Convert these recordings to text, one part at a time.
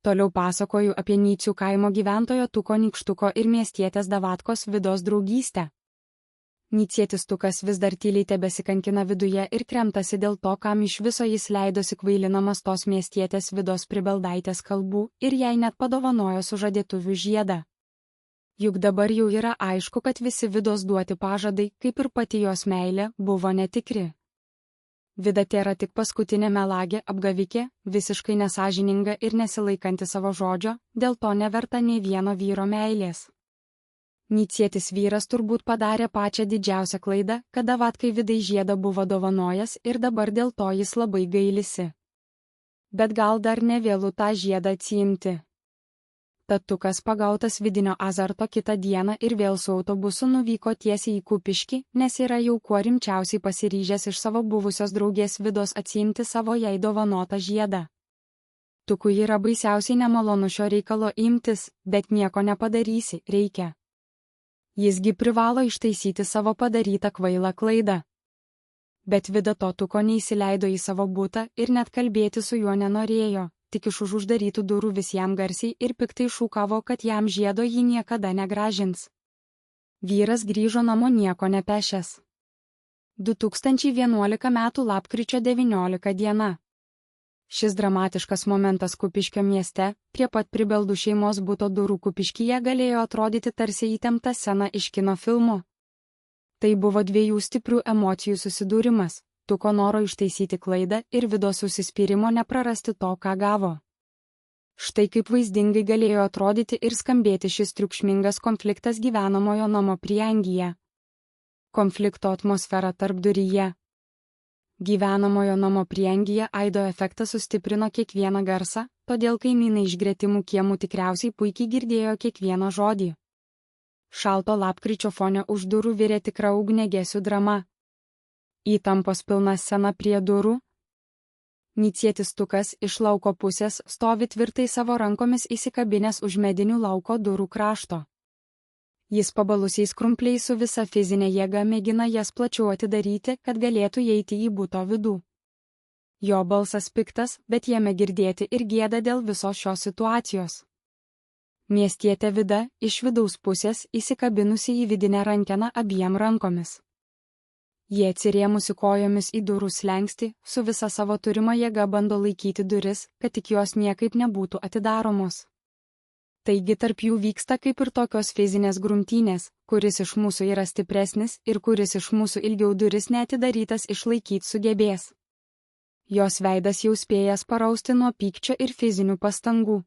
Toliau pasakoju apie Nycių kaimo gyventojo Tuko Nykštuko ir miestietės Davatkos Vidos draugystę. Nycietis Tukas vis dar tyliai tebesikankina viduje ir kremtasi dėl to, kam iš viso jis leidosi kvailinamas tos miestietės Vidos Pribeldaitės kalbų ir jai net padovanojo sužadėtuvių žiedą. Juk dabar jau yra aišku, kad visi Vidos duoti pažadai, kaip ir pati jos meilė, buvo netikri. Vida tėra tik paskutinė melagė, apgavikė, visiškai nesąžininga ir nesilaikanti savo žodžio, dėl to neverta nei vieno vyro meilės. Nycietis vyras turbūt padarė pačią didžiausią klaidą, kad Davatkai Vidai žiedą buvo dovanojęs ir dabar dėl to jis labai gailisi. Bet gal dar ne vėlu tą žiedą atsiimti. Tad Tukas pagautas vidinio azarto kitą dieną ir vėl su autobusu nuvyko tiesiai į Kupiškį, nes yra jau kuo rimčiausiai pasiryžęs iš savo buvusios draugės Vidos atsiimti savo jai dovanotą žiedą. Tukui yra baisiausiai nemalonu šio reikalo imtis, bet nieko nepadarysi, reikia. Jisgi privalo ištaisyti savo padarytą kvailą klaidą. Bet Vida to Tuko neįsileido į savo butą ir net kalbėti su juo nenorėjo. Tik iš už uždarytų durų visiems garsiai ir piktai šūkavo, kad jam žiedo ji niekada negrąžins. Vyras grįžo namo nieko nepešęs. 2011 m. lapkričio 19 diena. Šis dramatiškas momentas Kupiškio mieste, prie pat Pribeldų šeimos buto durų Kupiškyje galėjo atrodyti tarsi įtempta scena iš kino filmų. Tai buvo dviejų stiprių emocijų susidūrimas. Tuko noro ištaisyti klaidą ir Vidos užsispyrimo neprarasti to, ką gavo. Štai kaip vaizdingai galėjo atrodyti ir skambėti šis triukšmingas konfliktas gyvenamojo namo prieangyje. Konflikto atmosfera tarpduryje. Gyvenamojo namo prieangyje aido efektas sustiprino kiekvieną garsą, todėl kaimynai iš gretimų kiemų tikriausiai puikiai girdėjo kiekvieną žodį. Šalto lapkričio fone už durų virė tikra ugniagesių drama. Įtampos pilna scena prie durų. Nycietis Tukas iš lauko pusės stovi tvirtai savo rankomis įsikabinęs už medinių lauko durų krašto. Jis pabalusiais krumpliais su visa fizinė jėga mėgina jas plačiau atidaryti, kad galėtų įeiti į buto vidų. Jo balsas piktas, bet jame girdėti ir gėda dėl visos šios situacijos. Miestietė Vida iš vidaus pusės įsikabinusi į vidinę rankeną abiem rankomis. Jie atsirėmusi kojomis į durų slenkstį, su visa savo turima jėga bando laikyti duris, kad tik jos niekaip nebūtų atidaromos. Taigi tarp jų vyksta kaip ir tokios fizinės grumtynės, kuris iš mūsų yra stipresnis ir kuris iš mūsų ilgiau duris neatidarytas išlaikyti sugebės. Jos veidas jau spėjęs parausti nuo pykčio ir fizinių pastangų.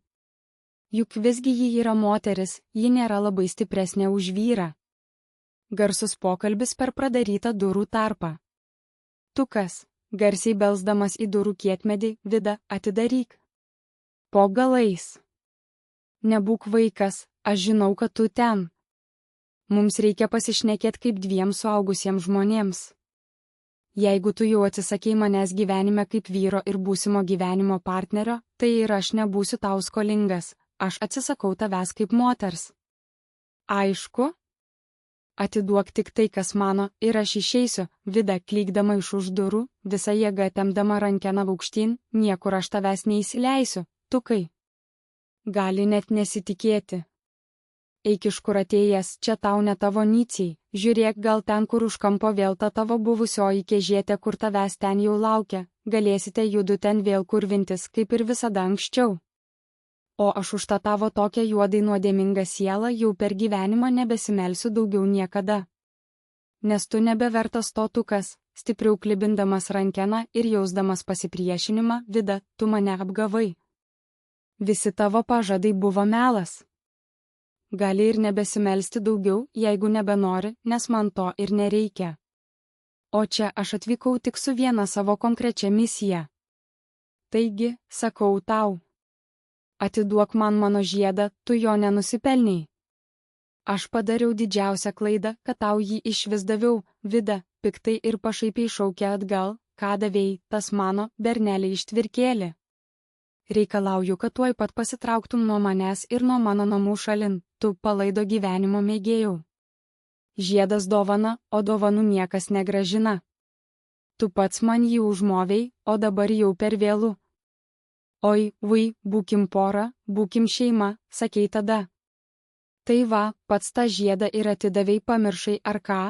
Juk visgi ji yra moteris, ji nėra labai stipresnė už vyrą. Garsus pokalbis per pradarytą durų tarpą. Tukas, garsiai belsdamas į durų kietmedį, Vida, atidaryk. Po galais. Nebūk vaikas, aš žinau, kad tu ten. Mums reikia pasišnekėti kaip dviem suaugusiems žmonėms. Jeigu tu jau atsisakei manęs gyvenime kaip vyro ir būsimo gyvenimo partnerio, tai ir aš nebūsiu tau skolingas, aš atsisakau tavęs kaip moters. Aišku? Atiduok tik tai, kas mano, ir aš išeisiu, Vida klykdama iš už durų, visa jėga tempdama rankeną aukštyn, niekur aš tavęs neįsileisiu, Tukai. Gali net nesitikėti. Eik iš kur atėjęs, čia tau ne tavo Nyciai, žiūrėk gal ten, kur už kampo vėl ta tavo buvusioji kėžėtė, kur tavęs ten jau laukia, galėsite judu ten vėl kurvintis, kaip ir visada anksčiau. O aš už tą tavo tokią juodai nuodėmingą sielą jau per gyvenimą nebesimelsiu daugiau niekada. Nes tu nebevertas to, Tukas, stipriau klibindamas rankeną ir jausdamas pasipriešinimą, Vida, tu mane apgavai. Visi tavo pažadai buvo melas. Gali ir nebesimelsti daugiau, jeigu nebenori, nes man to ir nereikia. O čia aš atvykau tik su viena savo konkrečia misija. Taigi, sakau tau. Atiduok man mano žiedą, tu jo nenusipelnei. Aš padariau didžiausią klaidą, kad tau jį išvis daviau, Vida, piktai ir pašaipiai šaukė atgal, ką davėjai, tas mano, bernelė ištvirkėlė. Reikalauju, kad tuoj pat pasitrauktum nuo manęs ir nuo mano namų šalin, tu palaido gyvenimo mėgėjau. Žiedas dovana, o dovanų niekas negrąžina. Tu pats man jį užmovei, o dabar jau per vėlu. Oi, vui, būkim pora, būkim šeima, sakei tada. Tai va, pats tą žiedą ir atidavei pamiršai ar ką?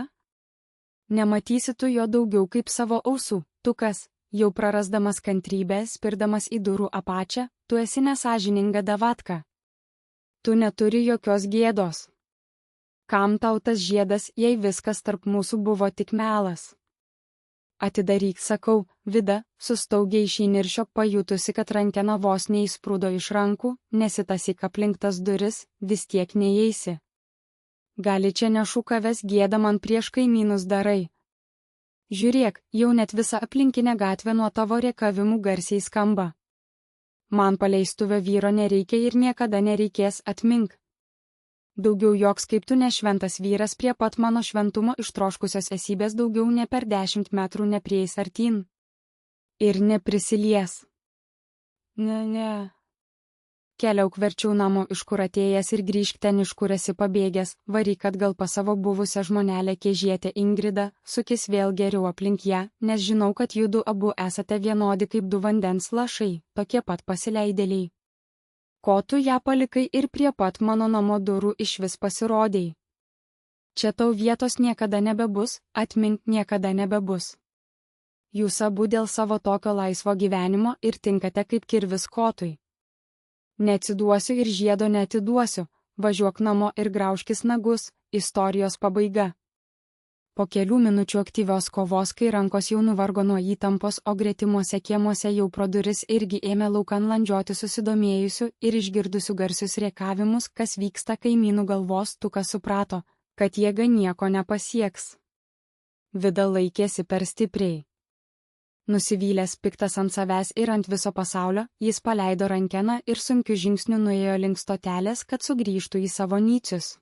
Nematysi tu jo daugiau kaip savo ausų, tu kas, jau prarasdamas kantrybę, spirdamas į durų apačią, tu esi nesąžininga davatka. Tu neturi jokios gėdos. Kam tau tas žiedas, jei viskas tarp mūsų buvo tik melas? Atidaryk, sakau, Vida, sustaugiai iš įniršio pajutusi, kad rankena vos neįsprūdo iš rankų, nesitasyk aplink tas duris, vis tiek neįeisi. Gali čia nešūkavęs gėdą man prieš kaimynus darai. Žiūrėk, jau net visa aplinkinė gatvė nuo tavo rėkavimų garsiai skamba. Man paleistuvio vyro nereikia ir niekada nereikės, atmink. Daugiau joks kaip tu nešventas vyras prie pat mano šventumo ištroškusios esybės daugiau ne per 10 metrų neprieis artyn. Ir neprisilies. Ne. Keliauk verčiau namo, iš kur atėjęs, ir grįžk ten, iš kur esi pabėgęs, varyk atgal pas savo buvusią žmonelę Kiežietę Ingridą, sukis vėl geriau aplink ją, nes žinau, kad judu abu esate vienodi kaip du vandens lašai, tokie pat pasileidėliai. Ko tu ją palikai ir prie pat mano namo durų išvis pasirodėjai? Čia tau vietos niekada nebebus, atmink, niekada nebebus. Jūs abu dėl savo tokio laisvo gyvenimo ir tinkate kaip kirvis kotui. Neatsiduosiu ir žiedo neatiduosiu, važiuok namo ir graužkis nagus, istorijos pabaiga. Po kelių minučių aktyvios kovos, kai rankos jau nuvargo nuo įtampos, o gretimuose kiemuose jau pro duris irgi ėmė laukan landžioti susidomėjusių ir išgirdusių garsius rėkavimus, kas vyksta kaimynų galvos, Tukas suprato, kad jėga nieko nepasieks. Vida laikėsi per stipriai. Nusivylęs, piktas ant savęs ir ant viso pasaulio, jis paleido rankeną ir sunkiu žingsniu nuėjo link stotelės, kad sugrįžtų į savo nycius.